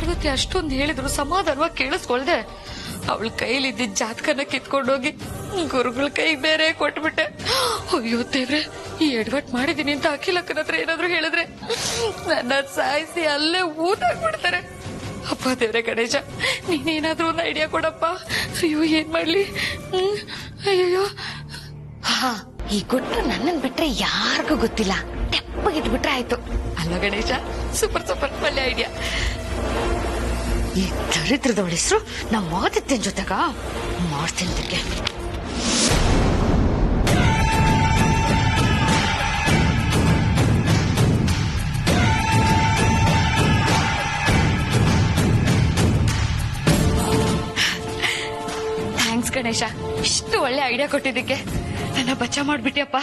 ಪಾರ್ವತಿ ಅಷ್ಟೊಂದು ಹೇಳಿದ್ರು ಸಮಾಧಾನವಾಗಿ ಕೇಳಿಸ್ಕೊಳ್ದೆ ಅವಳ ಕೈಲಿದ್ದ ಜಾತಕನ ಕಿತ್ಕೊಂಡೋಗಿ ಗುರುಗಳ ಕೈಗೆ ಬೇರೆ ಕೊಟ್ಬಿಟ್ಟೆ. ಅಯ್ಯೋ ದೇವ್ರೆ, ಈ ಎಡವಟ್ ಮಾಡಿದೀನಿ ಅಂತ ಅಖಿಲಕ್ಕನ ಹತ್ರ ಏನಾದ್ರು ಹೇಳಿದ್ರೆ ನನ್ನ ಸಾಯಿಸಿ ಅಲ್ಲೇ ಊಟಾಗ್ಬಿಡ್ತಾರೆ. ಅಪ್ಪ ದೇವ್ರೆ ಗಣೇಶ, ನೀನೇನಾದ್ರೂ ಒಂದು ಐಡಿಯಾ ಕೊಡಪ್ಪ. ಅಯ್ಯೋ ಏನ್ ಮಾಡ್ಲಿ? ಅಯ್ಯೋ, ಹಾ, ಈ ಗುಟ್ಟು ನನ್ನನ್ ಬಿಟ್ರೆ ಯಾರಿಗೂ ಗೊತ್ತಿಲ್ಲ. ತೆಪ್ಪಗಿಟ್ಬಿಟ್ರೆ ಆಯ್ತು ಅಲ್ವಾ ಗಣೇಶ? ಸೂಪರ್ ಸೂಪರ್, ಒಳ್ಳೆ ಐಡಿಯಾ. ಈ ದರಿದ್ರದವಳ ಹೆಸರು ನಮ್ಮ ಮಾತಿತ್ತೇನ್ ಜೊತೆಗ ಮಾಡ್ತೀನಿ ತಿರ್ಗೆ. ಥ್ಯಾಂಕ್ಸ್ ಗಣೇಶ, ಇಷ್ಟು ಒಳ್ಳೆ ಐಡಿಯಾ ಕೊಟ್ಟಿದ್ದಕ್ಕೆ. ನನ್ನ ಬಚ್ಚ ಮಾಡ್ಬಿಟ್ಟಿಯಪ್ಪ.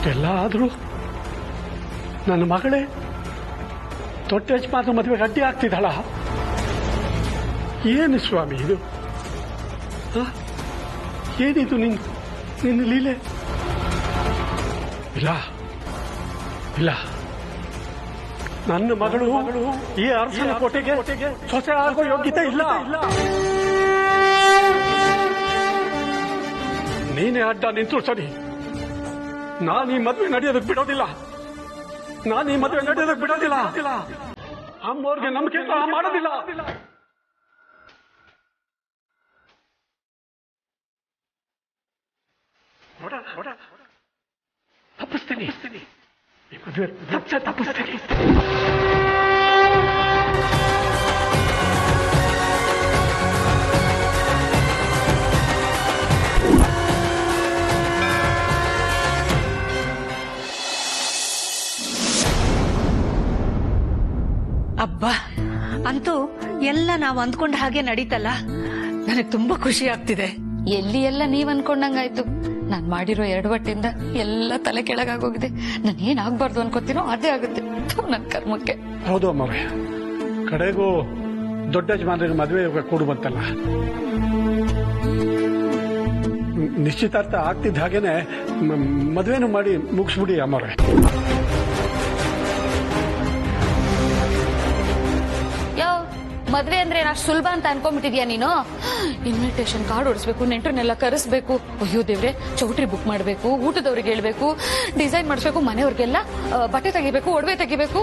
ಇಷ್ಟೆಲ್ಲ ಆದ್ರೂ ನನ್ನ ಮಗಳೇ ದೊಡ್ಡ ಯಜಮಾನ ಮದುವೆಗೆ ಅಡ್ಡಿ ಆಗ್ತಿದ್ದಾಳ. ಏನು ಸ್ವಾಮಿ ಇದು? ಏನಿದು ನಿನ್ನ ಲೀಲೆ? ಇಲ್ಲ ಇಲ್ಲ, ನನ್ನ ಮಗಳು ಈ ಅರಸನ ಕೋಟೆಗೆ ಸೊಸೆ ಆಗೋ ಯೋಗ್ಯತೆ ಇಲ್ಲ. ನೀನೇ ಅಡ್ಡ ನಿಂತು ಸರಿ. ನಾನು ಈ ಮದುವೆ ನಡೆಯೋದಕ್ಕೆ ಬಿಡೋದಿಲ್ಲ. ಅಮ್ಮವ್ರಿಗೆ ನಂಬಿಕೆ ಮಾಡೋದಿಲ್ಲ. ತಪ್ಪಿಸ್ತೀನಿ, ಈ ಮದುವೆ ತಪ್ಪಿಸ್ತೀನಿ. ಅಬ್ಬಾ, ಅಂತೂ ಎಲ್ಲ ನಾವು ಅಂದ್ಕೊಂಡ ಹಾಗೆ ನಡೀತಲ್ಲ. ನನಗೆ ತುಂಬಾ ಖುಷಿ ಆಗ್ತಿದೆ. ಎಲ್ಲಿ ಎಲ್ಲ ನೀವ್ ಅನ್ಕೊಂಡಂಗಾಯ್ತು. ನಾನ್ ಮಾಡಿರೋ ಎಡವಟ್ಟಿಂದ ಎಲ್ಲ ತಲೆ ಕೆಳಗಾಗೋಗಿದೆ. ನಾನು ಏನಾಗ್ಬಾರ್ದು ಅನ್ಕೋತೀನೋ ಅದೇ ಆಗುತ್ತೆ ನನ್ನ ಕರ್ಮಕ್ಕೆ. ಹೌದು ಅಮ್ಮವ್ರೆ, ಕಡೆಗೂ ದೊಡ್ಡ ಯಜಮಾನರಿಗೆ ಮದುವೆ ಕೂಡು ಬಂತಲ್ಲ. ನಿಶ್ಚಿತಾರ್ಥ ಆಗ್ತಿದ್ದ ಹಾಗೇನೆ ಮದುವೆನೂ ಮಾಡಿ ಮುಗಿಸ್ಬಿಡಿ ಅಮ್ಮವ್ರೆ. ಮದ್ವೆ ಅಂದ್ರೆ ಅಷ್ಟು ಸುಲಭ ಅಂತ ಅನ್ಕೊಂಡ್ಬಿಟ್ಟಿದ್ಯಾ ನೀನು? ಇನ್ವಿಟೇಷನ್ ಕಾರ್ಡ್ ಹೊಡಿಸ್ಬೇಕು, ನೆಂಟರನ್ನೆಲ್ಲ ಕರೆಸ್ಬೇಕು. ಅಯ್ಯೋ ದೇವ್ರೆ, ಚೌಟ್ರಿ ಬುಕ್ ಮಾಡ್ಬೇಕು, ಊಟದವ್ರಿಗೆ ಹೇಳ್ಬೇಕು, ಡಿಸೈನ್ ಮಾಡಿಸ್ಬೇಕು, ಮನೆಯವ್ರಿಗೆಲ್ಲ ಬಟ್ಟೆ ತೆಗಿಬೇಕು, ಒಡವೆ ತೆಗಿಬೇಕು.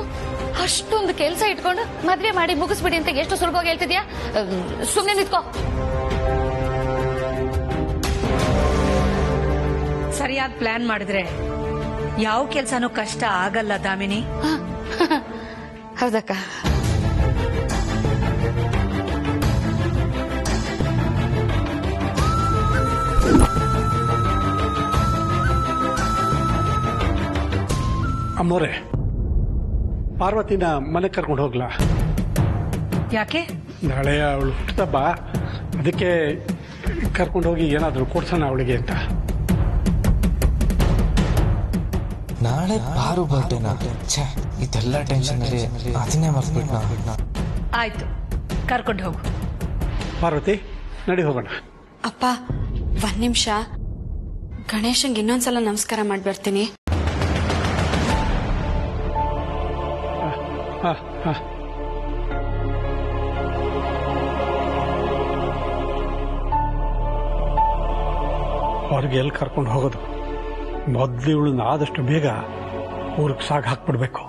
ಅಷ್ಟೊಂದು ಕೆಲಸ ಇಟ್ಕೊಂಡು ಮದ್ವೆ ಮಾಡಿ ಮುಗಿಸ್ಬಿಡಿ ಅಂತ ಎಷ್ಟು ಸುಲಭವಾಗಿ ಹೇಳ್ತಿದ್ಯಾ? ಸುಮ್ನೆ ನಿಂತ್ಕೋ. ಸರಿಯಾಗಿ ಪ್ಲಾನ್ ಮಾಡಿದ್ರೆ ಯಾವ ಕೆಲ್ಸನೂ ಕಷ್ಟ ಆಗಲ್ಲ ದಾಮಿನಿ. ಹೌದಕ್ಕ. ಅಮ್ಮೋರೆ, ಪಾರ್ವತಿನ ಮನೆ ಕರ್ಕೊಂಡು ಹೋಗ್ಲಾ? ಯಾಕೆ? ನಾಳೆ ಅವಳು ಹುಟ್ಟದಬ್ಬ, ಅದಕ್ಕೆ ಕರ್ಕೊಂಡು ಹೋಗಿ ಏನಾದ್ರು ಕೊಡ್ಸೋಣ ಅವಳಿಗೆ ಅಂತ. ನಾಳೆ ಬಾರು ಬರ್ಡೇನಾ? ಇದೆಲ್ಲ ಟೆನ್ಷನ್ ಅಲ್ಲಿ ಅದನ್ನೇ ಮರ್ತ್ಬಿಟ್ನಾ. ಆಯ್ತು, ಕರ್ಕೊಂಡು ಹೋಗು. ಪಾರ್ವತಿ, ನಡಿ ಹೋಗೋಣ. ಅಪ್ಪ, ಒಂದ್ ನಿಮಿಷ, ಗಣೇಶಂಗೆ ಇನ್ನೊಂದ್ಸಲ ನಮಸ್ಕಾರ ಮಾಡ್ಬರ್ತೀನಿ. ಅವ್ರಿಗೆ ಎಲ್ಲಿ ಕರ್ಕೊಂಡು ಹೋಗೋದು? ಮೊದ್ಲು ಇವಳನ್ನ ಆದಷ್ಟು ಬೇಗ ಊರಿಗೆ ಸಾಗ ಹಾಕ್ಬಿಡ್ಬೇಕು.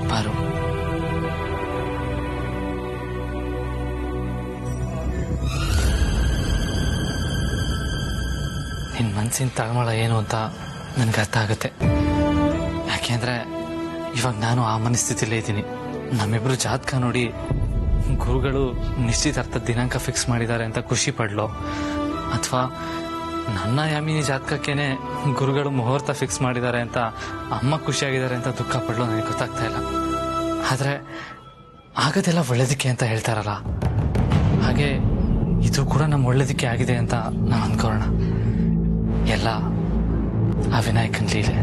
ಬಾರು, ನಿನ್ ಮನ್ಸಿನ ತಳಮಳ ಏನು ಅಂತ ನನ್ಗೆ ಅರ್ಥ ಆಗುತ್ತೆ. ಯಾಕೆಂದ್ರೆ ಇವಾಗ ನಾನು ಆ ಮನಸ್ಥಿತಿಲೇ ಇದ್ದೀನಿ. ನಮ್ಮಿಬ್ರು ಜಾತಕ ನೋಡಿ ಗುರುಗಳು ನಿಶ್ಚಿತಾರ್ಥ ದಿನಾಂಕ ಫಿಕ್ಸ್ ಮಾಡಿದ್ದಾರೆ ಅಂತ ಖುಷಿ ಪಡ್ಲೋ, ಅಥವಾ ನನ್ನ ಯಾಮಿನಿ ಜಾತಕಕ್ಕೇನೆ ಗುರುಗಳು ಮುಹೂರ್ತ ಫಿಕ್ಸ್ ಮಾಡಿದ್ದಾರೆ ಅಂತ ಅಮ್ಮ ಖುಷಿಯಾಗಿದ್ದಾರೆ ಅಂತ ದುಃಖ ಪಡಲು ನನಗೆ ಗೊತ್ತಾಗ್ತಾ ಇಲ್ಲ. ಆದ್ರೆ ಆಗೋದೆಲ್ಲ ಒಳ್ಳೇದಕ್ಕೆ ಅಂತ ಹೇಳ್ತಾರಲ್ಲ, ಹಾಗೆ ಇದು ಕೂಡ ನಮ್ಮ ಒಳ್ಳೇದಕ್ಕೆ ಆಗಿದೆ ಅಂತ ನಾವು ಅನ್ಕೋಣ. ಎಲ್ಲ ಆ ವಿನಾಯಕನ್ ಲೀಲೆ.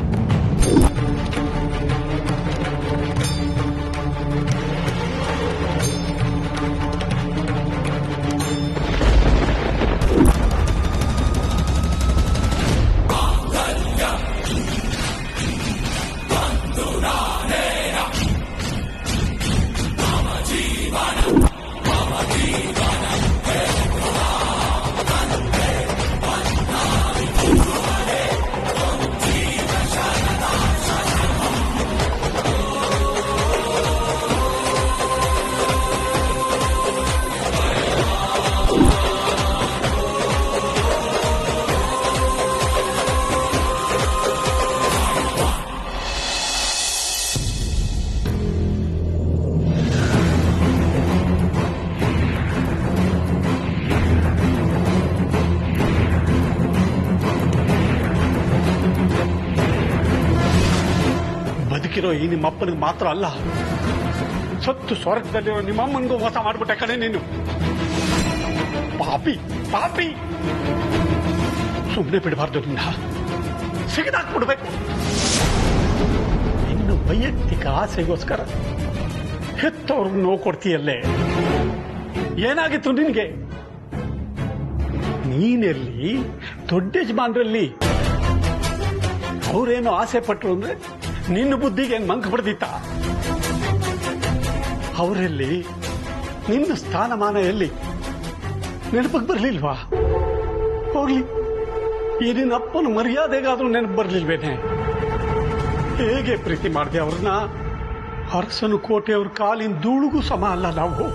ಬದುಕಿರೋ ಈ ನಿಮ್ಮಪ್ಪನಿಗೆ ಮಾತ್ರ ಅಲ್ಲ, ಸತ್ತು ಸ್ವರ್ಗದಲ್ಲಿರೋ ನಿಮ್ಮಮ್ಮನಿಗೂ ಮೋಸ ಮಾಡ್ಬಿಟ್ಟೆ ಕಣೆ ನೀನು. ಪಾಪಿ ಪಾಪಿ, ಸುಮ್ಮನೆ ಬಿಡಬಾರ್ದು, ನಿನ್ನ ಸಿಗದಾಕ್ಬಿಡ್ಬೇಕು. ಇನ್ನು ವೈಯಕ್ತಿಕ ಆಸೆಗೋಸ್ಕರ ಹೆತ್ತವ್ರಿಗೆ ನೋವು ಕೊಡ್ತೀಯಲ್ಲೇ. ಏನಾಗಿತ್ತು ನಿನ್ಗೆ? ನೀನೆಲ್ಲಿ ದೊಡ್ಡ ಯಜಮಾನ್ರಲ್ಲಿ ಅವ್ರೇನೋ ಆಸೆ ಪಟ್ರು ಅಂದ್ರೆ ನಿನ್ನ ಬುದ್ಧಿಗೆ ಏನ್ ಮಂಕ್ ಬಿಡ್ದಿತ್ತ? ಅವರಲ್ಲಿ ನಿನ್ನ ಸ್ಥಾನಮಾನ ಎಲ್ಲಿ ನೆನಪಕ್ಕೆ ಬರ್ಲಿಲ್ವಾ? ಹೋಗ್ಲಿ, ಈ ನಿನ್ನ ಅಪ್ಪನ ಮರ್ಯಾದೆಗಾದ್ರೂ ನೆನಪು ಬರ್ಲಿಲ್ವೇನೆ? ಹೇಗೆ ಪ್ರೀತಿ ಮಾಡಿದೆ ಅವ್ರನ್ನ? ಅರಸನು ಕೋಟೆಯವ್ರ ಕಾಲಿನ ಧೂಳಿಗೂ ಸಮ ಅಲ್ಲ ನಾವು.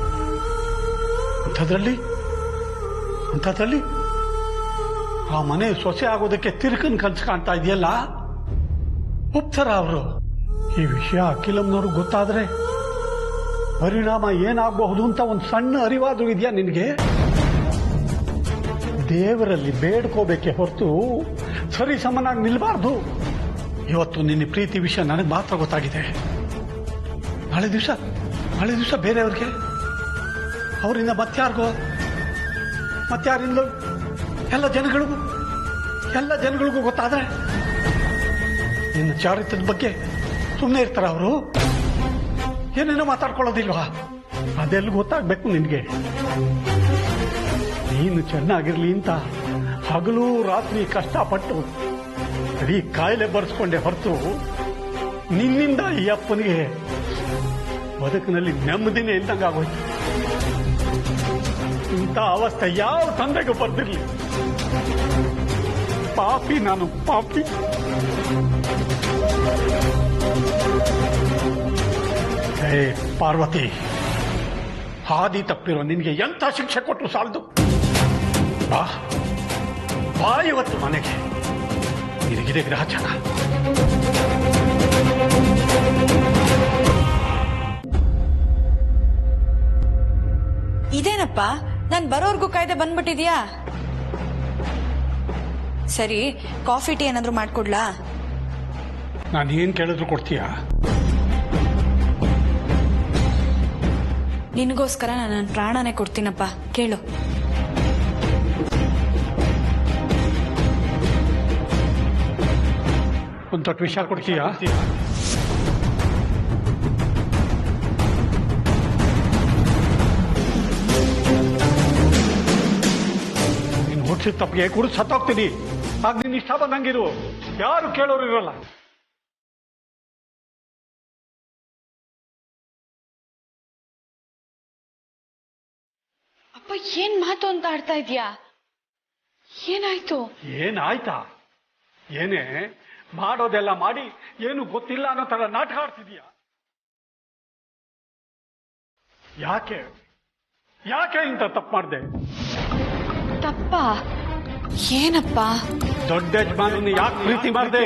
ಅಂಥದ್ರಲ್ಲಿ ಆ ಮನೆ ಸೊಸೆ ಆಗೋದಕ್ಕೆ ತಿರುಕನ್ ಕನ್ಸು ಕಾಣ್ತಾ ಇದೆಯಲ್ಲ, ಒಪ್ತಾರ ಅವರು? ಈ ವಿಷಯ ಅಖಿಲಮ್ನವ್ರಿಗೆ ಗೊತ್ತಾದ್ರೆ ಪರಿಣಾಮ ಏನಾಗಬಹುದು ಅಂತ ಒಂದು ಸಣ್ಣ ಅರಿವಾದ್ರೂ ಇದೆಯಾ ನಿನಗೆ? ದೇವರಲ್ಲಿ ಬೇಡ್ಕೋಬೇಕೆ ಹೊರತು ಸರಿ ಸಮನಾಗಿ ನಿಲ್ಬಾರ್ದು. ಇವತ್ತು ನಿನ್ನ ಪ್ರೀತಿ ವಿಷಯ ನನಗೆ ಮಾತ್ರ ಗೊತ್ತಾಗಿದೆ. ನಾಳೆ ದಿವಸ ಬೇರೆಯವ್ರಿಗೆ, ಅವರಿಂದ ಮತ್ತಾರಿಂದಲೂ ಎಲ್ಲ ಜನಗಳಿಗೂ ಗೊತ್ತಾದ್ರೆ ನಿನ್ನ ಚಾರಿತ್ರದ ಬಗ್ಗೆ ಸುಮ್ಮನೆ ಇರ್ತಾರ ಅವರು? ಏನೇನೋ ಮಾತಾಡ್ಕೊಳ್ಳೋದಿಲ್ವಾ? ಅದೆಲ್ಲ ಗೊತ್ತಾಗ್ಬೇಕು ನಿನ್ಗೆ. ನೀನು ಚೆನ್ನಾಗಿರ್ಲಿ ಅಂತ ಹಗಲು ರಾತ್ರಿ ಕಷ್ಟಪಟ್ಟು ಬರೀ ಕಾಯಿಲೆ ಬರ್ಸ್ಕೊಂಡೆ ಹೊರತು ನಿನ್ನಿಂದ ಈ ಅಪ್ಪನಿಗೆ ಬದುಕಿನಲ್ಲಿ ನೆಮ್ಮದಿನೇ ಇಲ್ದಂಗಾಗೋಯ್ತು. ಇಂಥ ಅವಸ್ಥೆ ಯಾವ ತಂದೆಗೂ ಬರ್ದಿರ್ಲಿ. ಪಾಪಿ ನಾನು, ಪಾಪಿ. ಹೇ ಪಾರ್ವತಿ, ಹಾದಿ ತಪ್ಪಿರೋ ನಿನಗೆ ಎಂಥ ಶಿಕ್ಷೆ ಕೊಟ್ಟರು ಸಾಲದು. ಬಾ ಇವತ್ತು ಮನೆಗೆ, ನಿನಗಿದೆ ಗ್ರಹಚಾರ. ಇದೇನಪ್ಪ, ನಾನ್ ಬರೋರ್ಗೂ ಕಾಯ್ದೆ ಬಂದ್ಬಿಟ್ಟಿದ್ಯಾ? ಸರಿ, ಕಾಫಿ ಟೀ ಏನಾದ್ರು ಮಾಡ್ಕೊಡ್ಲಾ? ನಾನು ಏನ್ ಕೇಳಿದ್ರು ಕೊಡ್ತೀಯಾ? ನಿನಗೋಸ್ಕರ ನಾನು ನನ್ನ ಪ್ರಾಣನೇ ಕೊಡ್ತೀನಪ್ಪ, ಕೇಳು. ಒಂದು ತೊಟ್ಟು ವಿಷಯ ಕೊಡ್ತೀಯಾ? ನೀನು ಹುಟ್ಟಿಸಿದ ತಪ್ಪಿಗೆ ಕುಡಿದು ಸತ್ತೋಗ್ತೀನಿ. ಆಗ ನೀನು ಇಷ್ಟ ಬಂದಂಗಿರು, ಯಾರು ಕೇಳೋರು ಇರಲ್ಲ. ಅಪ್ಪ, ಏನ್ ಮಾತು ಅಂತ ಆಡ್ತಾ ಇದ್ಯಾ? ಏನಾಯ್ತು? ಏನಾಯ್ತಾ? ಏನೇ ಮಾಡೋದೆಲ್ಲ ಮಾಡಿ ಏನು ಗೊತ್ತಿಲ್ಲ ಅನ್ನೋ ತರ ನಾಟಕ ಆಡ್ತಿದೀಯ. ಯಾಕೆ ಇಂತ ತಪ್ಪು ಮಾಡಿದೆ? ತಪ್ಪ? ಏನಪ್ಪ? ದೊಡ್ಡ ಯಜಮಾನನ್ನ ಯಾಕೆ ಪ್ರೀತಿ ಮಾಡಿದೆ?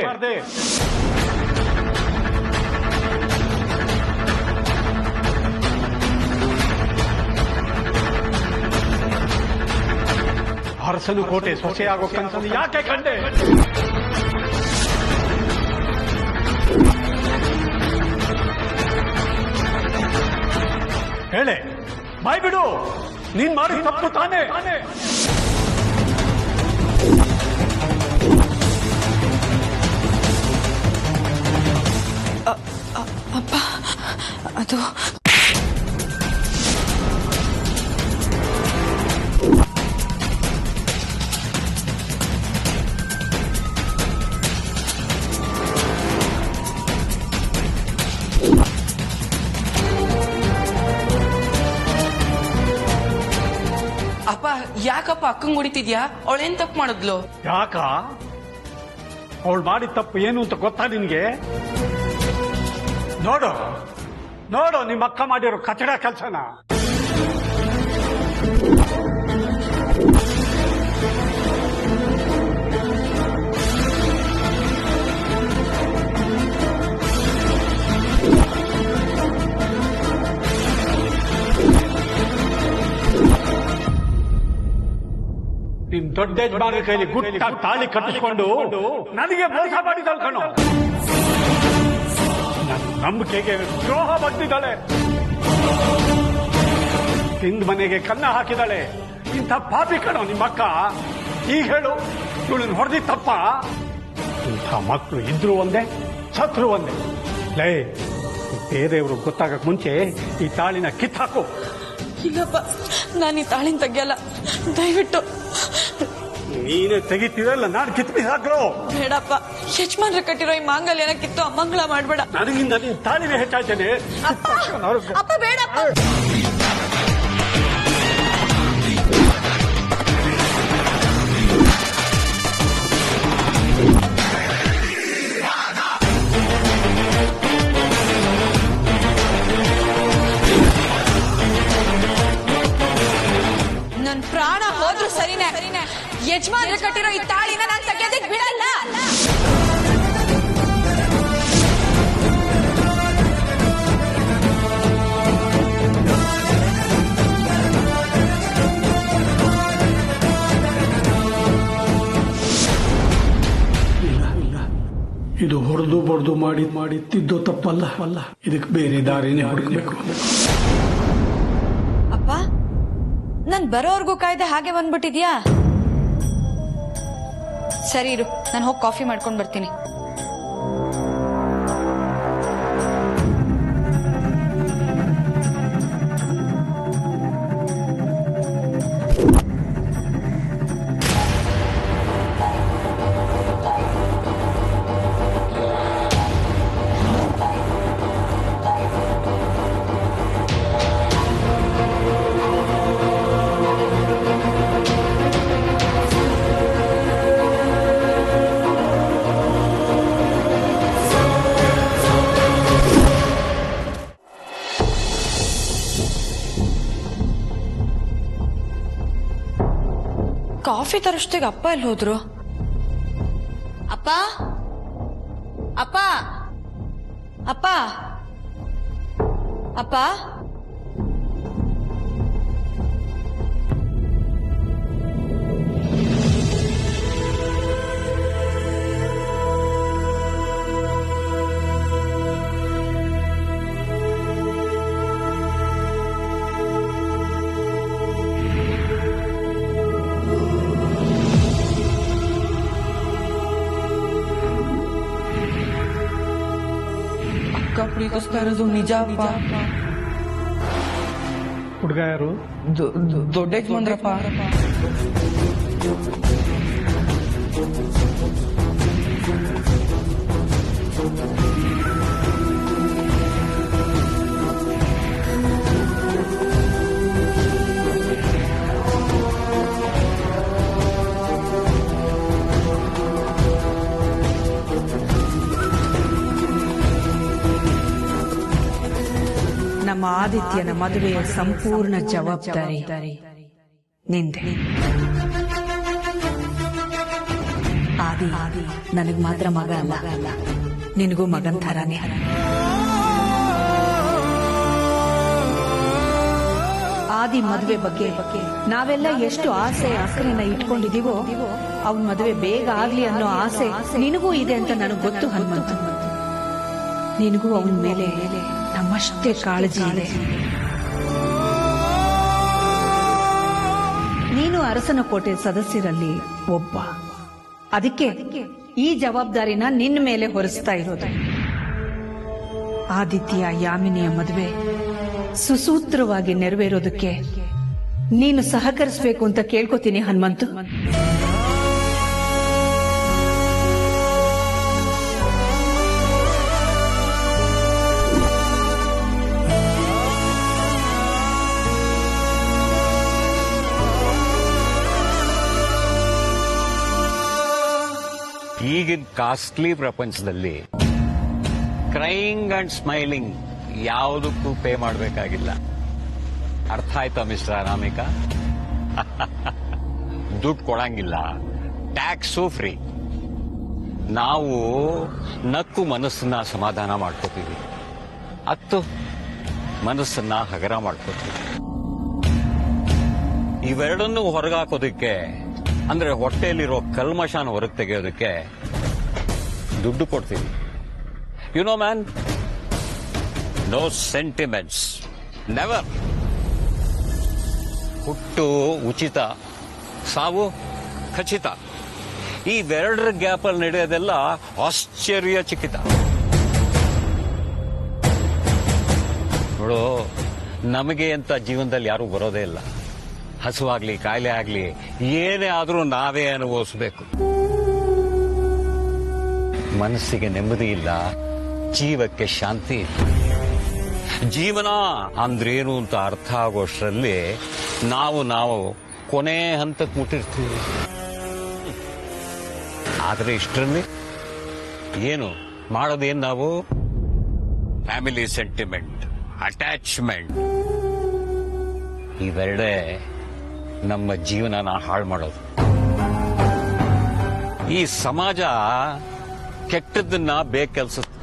ಅರಸನು ಕೋಟೆ ಸೊಸೆಯಾಗೋ ಕನಸನ್ನು ಯಾಕೆ ಕಂಡೆ? ಹೇಳೆ, ಬಾಯ್ ಬಿಡು. ನೀನ್ ಮಾಡಿ ತಪ್ಪು ತಾನೇ. ಅಪ್ಪ ಅದು ಅಪ್ಪ ಯಾಕಪ್ಪ ಅಕ್ಕಂಗ್ ಹೊಡಿತಿದ್ಯಾ? ಅವಳೇನ್ ತಪ್ಪು ಮಾಡಿದ್ಲು? ಯಾಕ? ಅವಳು ಮಾಡಿದ ತಪ್ಪು ಏನು ಅಂತ ಗೊತ್ತಾ ನಿನ್ಗೆ? ನೋಡು ನೋಡು ನಿಮ್ಮ ಅಕ್ಕ ಮಾಡಿರೋ ಕಚಡ ಕೆಲಸನ. ನಿಮ್ ದೊಡ್ಡ ಯಜಮಾನ ಕೈಲಿ ಗುಟ್ಟಾಗಿ ತಾಳಿ ಕಟ್ಟಿಸ್ಕೊಂಡು ನನಗೆ ಮೋಸ ಮಾಡಿದಳು ಕಣೋ. ನನ್ನ ನಂಬಿಕೆಗೆ ದ್ರೋಹ ಬಂದಿದ್ದಾಳೆ. ತಿಂದ ಮನೆಗೆ ಕನ್ನ ಹಾಕಿದಾಳೆ. ಇಂಥ ಪಾಪಿ ಕಣೋ ನಿಮ್ಮಕ್ಕ. ಈಗ ಹೇಳು, ಇವಳನ್ನ ಹೊಡೆದಿ ತಪ್ಪ? ಇಂಥ ಮಕ್ಕಳು ಇದ್ರು ಒಂದೇ, ಸತ್ರು ಒಂದೇ. ಲೇ, ಬೇರೆಯವರು ಗೊತ್ತಾಗಕ್ ಮುಂಚೆ ಈ ತಾಳಿನ ಕಿತ್ತಾಕು. ಇಲ್ಲಪ್ಪ, ನಾನು ಈ ತಾಳಿನ ತೆಗಿಯಲ್ಲ, ದಯವಿಟ್ಟು. ನೀನೇ ತೆಗಿತೀರಲ್ಲ, ನಾನು ಕಿತ್ಬಿಸಾಕ್ರು. ಬೇಡಪ್ಪ, ಯಜಮಾನ್ರ ಕಟ್ಟಿರೋ ಈ ಮಾಂಗಲ್ಯನ ಕಿತ್ತು ಅಮಂಗಳ ಮಾಡ್ಬೇಡ. ನನಗಿಂತ ನೀನ್ ತಾಳಿನೇ ಹೆಚ್ಚಾಯ್ತೇನೆ. ಅಪ್ಪ ಬೇಡಪ್ಪ. ನನ್ ಪ್ರಾಣ ಹೋದ್ರು ಸರಿನೇ, ಯಜಮಾನ್ರ ಕಟ್ಟಿರೋ ಈ ತಾಳಿನ ನಾನು ತೆಗೆಯೋದಕ್ಕೆ ಬಿಡಲ್ಲ. ಇದು ಹೊಡೆದು ಬಡ್ದು ಮಾಡಿ ತಿದ್ದೋ ತಪ್ಪಲ್ಲ. ಇದಕ್ಕೆ ಬೇರೆ ದಾರಿನೇ ಹುಡುಕ್ಬೇಕು. ಅಪ್ಪ, ನಾನ್ ಬರೋರ್ಗೂ ಕಾಯ್ದೆ ಹಾಗೆ ಬಂದ್ಬಿಟ್ಟಿದ್ಯಾ? ಸರಿ ಇರು, ನಾನು ಹೋಗಿ ಕಾಫಿ ಮಾಡ್ಕೊಂಡ್ ಬರ್ತೀನಿ. ಕಾಫಿ ತರಷ್ಟೇಗೆ ಅಪ್ಪ ಎಲ್ಲಿ ಹೋದ್ರು? ಅಪ್ಪ ಅಪ್ಪ ಅಪ್ಪ ಅಪ್ಪ ಪ್ರೀತಿಸ್ತಾ ಇರೋದು ನಿಜ ಅಪ್ಪ. ಹುಡುಗ ಯಾರು? ದೊಡ್ಡ ಯಜಮಾನ್ರಪ್ಪ. ನಮ್ಮ ಆದಿತ್ಯನ ಮದುವೆಯ ಸಂಪೂರ್ಣ ಜವಾಬ್ದಾರಿ ನಿಂದೆ. ಆದಿ ನನಗ್ ಮಾತ್ರ ಮಗ ಅಲ್ಲ, ನಿನಗೂ ಮಗನ್ ಥರಾನೇ. ಆದಿ ಮದುವೆ ಬಗ್ಗೆ ನಾವೆಲ್ಲ ಎಷ್ಟು ಆಸೆ ಆಸರೆನ ಇಟ್ಕೊಂಡಿದೀವೋ ಅವನ್ ಮದುವೆ ಬೇಗ ಆಗ್ಲಿ ಅನ್ನೋ ಆಸೆ ನಿನಗೂ ಇದೆ ಅಂತ ನನಗೆ ಗೊತ್ತು ಹನುಮಂತ. ನಿನಗೂ ಅವನ ಮೇಲೆ ನಮ್ಮಷ್ಟೇ ಕಾಳಜಿ ಇದೆ. ನೀನು ಅರಸನ ಕೋಟೆ ಸದಸ್ಯರಲ್ಲಿ ಒಬ್ಬ. ಅದಕ್ಕೆ ಈ ಜವಾಬ್ದಾರಿನ ನಿನ್ನ ಮೇಲೆ ಹೊರಿಸ್ತಾ ಇರೋದು. ಆದಿತ್ಯ ಯಾಮಿನಿಯ ಮದುವೆ ಸುಸೂತ್ರವಾಗಿ ನೆರವೇರೋದಕ್ಕೆ ನೀನು ಸಹಕರಿಸಬೇಕು ಅಂತ ಕೇಳ್ಕೊತೀನಿ ಹನುಮಂತು. ಈಗಿನ ಕಾಸ್ಟ್ಲಿ ಪ್ರಪಂಚದಲ್ಲಿ ಕ್ರೈಯಿಂಗ್ ಅಂಡ್ ಸ್ಮೈಲಿಂಗ್ ಯಾವುದಕ್ಕೂ ಪೇ ಮಾಡಬೇಕಾಗಿಲ್ಲ. ಅರ್ಥ ಆಯ್ತಾ ಮಿಸ್ಟರ್ ಅನಾಮಿಕಾ? ದುಡ್ಡು ಕೊಡಂಗಿಲ್ಲ, ಟ್ಯಾಕ್ಸು ಫ್ರೀ. ನಾವು ನಕ್ಕು ಮನಸ್ಸನ್ನ ಸಮಾಧಾನ ಮಾಡ್ಕೋತೀವಿ, ಅತ್ತು ಮನಸ್ಸನ್ನ ಹಗರ ಮಾಡ್ಕೋತೀವಿ. ಇವೆರಡನ್ನೂ ಹೊರಗಾಕೋದಕ್ಕೆ, ಅಂದ್ರೆ ಹೊಟ್ಟೆಯಲ್ಲಿರೋ ಕಲ್ಮಶಾನ ಹೊರಗೆ ತೆಗೆಯೋದಕ್ಕೆ ದುಡ್ಡು ಕೊಡ್ತೀವಿ. You know man, no sentiments, never. ಹುಟ್ಟು ಉಚಿತ, ಸಾವು ಖಚಿತ. ಇವೆರಡರ ಗ್ಯಾಪಲ್ಲಿ ನಡೆಯೋದೆಲ್ಲ ಆಶ್ಚರ್ಯಚಕಿತ. ನೋಡು, ನಮಗೆ ಅಂತ ಜೀವನದಲ್ಲಿ ಯಾರೂ ಬರೋದೇ ಇಲ್ಲ. ಹಸುವಾಗ್ಲಿ ಕಾಯಿಲೆ ಆಗ್ಲಿ ಏನೇ ಆದ್ರೂ ನಾವೇ ಅನುಭವಿಸ್ಬೇಕು. ಮನಸ್ಸಿಗೆ ನೆಮ್ಮದಿ ಇಲ್ಲ, ಜೀವಕ್ಕೆ ಶಾಂತಿ ಇಲ್ಲ. ಜೀವನ ಅಂದ್ರೇನು ಅಂತ ಅರ್ಥ ಆಗೋಷ್ಟರಲ್ಲಿ ನಾವು ಕೊನೆ ಹಂತಕ್ಕೆ ಮುಟ್ಟಿರ್ತೀವಿ. ಆದ್ರೆ ಇಷ್ಟರಲ್ಲಿ ಏನು ಮಾಡೋದೇನು? ನಾವು ಫ್ಯಾಮಿಲಿ ಸೆಂಟಿಮೆಂಟ್, ಅಟ್ಯಾಚ್ಮೆಂಟ್, ಇವೆರಡೇ ನಮ್ಮ ಜೀವನನ ಹಾಳು ಮಾಡೋದು. ಈ ಸಮಾಜ ಕೆಟ್ಟದನ್ನ ಬೇಗ ಕೆಲ್ಸುತ್ತೆ,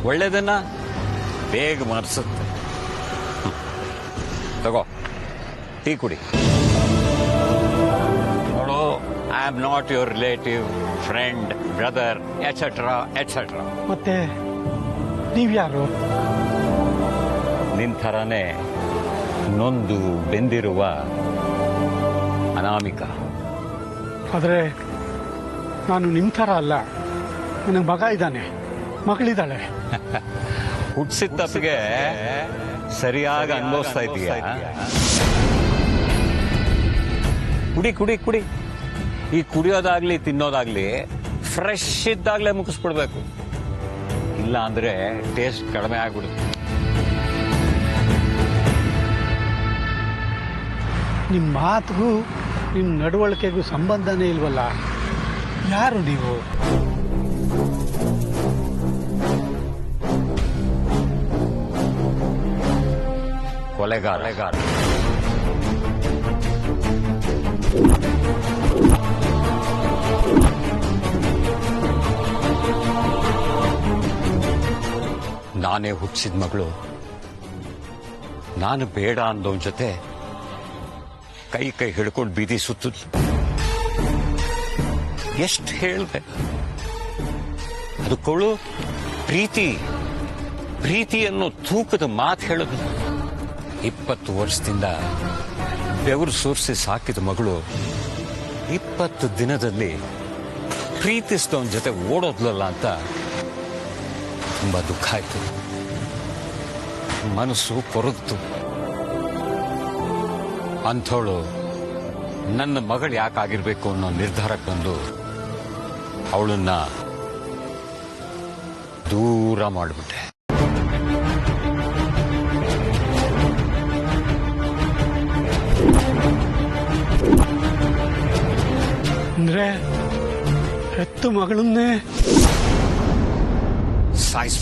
ಒಳ್ಳೇದನ್ನ ಬೇಗ ಮರೆಸುತ್ತೆ. ತಗೋ, ಟೀ ಕುಡಿ. ನೋಡು, I am not your relative, friend, brother, et cetera et cetera. ಮತ್ತೆ ನೀವ್ಯಾರು? ನಿನ್ ಥರನೇ ನೊಂದು ಬೆಂದಿರುವ ಅನಾಮಿಕಾ. ಆದ್ರೆ ನಾನು ನಿಮ್ ಥರ ಅಲ್ಲ. ನನಗೆ ಮಗ ಇದ್ದಾನೆ, ಮಗಳಿದ್ದಾಳೆ. ಹುಟ್ಟಿಸಿದ ತಪ್ಪಿಗೆ ಸರಿಯಾಗಿ ಅನುಭವಿಸ್ತಾ ಇದೀಯ. ಕುಡಿ ಕುಡಿ ಕುಡಿ. ಈ ಕುಡಿಯೋದಾಗ್ಲಿ ತಿನ್ನೋದಾಗ್ಲಿ ಫ್ರೆಶ್ ಇದ್ದಾಗ್ಲೇ ಮುಗಿಸ್ಬಿಡ್ಬೇಕು, ಇಲ್ಲ ಅಂದ್ರೆ ಟೇಸ್ಟ್ ಕಡಿಮೆ ಆಗ್ಬಿಡುತ್ತೆ. ನಿಮ್ಮ ಮಾತಿಗೂ ನಿಮ್ಮ ನಡವಳಿಕೆಗೂ ಸಂಬಂಧನೇ ಇಲ್ವಲ್ಲ. ಯಾರು ನೀವು? ಕೊಲೆಗಾರ. ನಾನೇ ಹುಟ್ಟಿಸಿದ ಮಗಳು, ನಾನು ಬೇಡ ಅಂದವನ ಜೊತೆ ಕೈ ಕೈ ಹಿಡ್ಕೊಂಡು ಬೀದಿ ಸುತ್ತಿದ್ಲು. ಎಷ್ಟು ಹೇಳ್ದೆ ಅದಕ್ಕವಳು ಪ್ರೀತಿ ಅನ್ನೋ ತೂಕದ ಮಾತು ಹೇಳಿದ್ಲು. 20 ವರ್ಷದಿಂದ ಬೆವರು ಸೂರಿಸಿ ಸಾಕಿದ ಮಗಳು 20 ದಿನದಲ್ಲಿ ಪ್ರೀತಿಸಿದವನ ಜೊತೆ ಓಡೋದ್ಲಲ್ಲ ಅಂತ ತುಂಬಾ ದುಃಖ ಆಯ್ತು. ಮನಸ್ಸು ಕೊರಗ್ತು. ಅಂಥವಳು ನನ್ನ ಮಗಳು ಯಾಕಾಗಿರ್ಬೇಕು ಅನ್ನೋ ನಿರ್ಧಾರಕ್ಕೆ ಬಂದು ಅವಳನ್ನ ದೂರ ಮಾಡಿಬಿಟ್ಟೆ. ಅಂದ್ರೆ ಹೆತ್ತು ಮಗಳನ್ನೇ ಸಾಯಿಸ್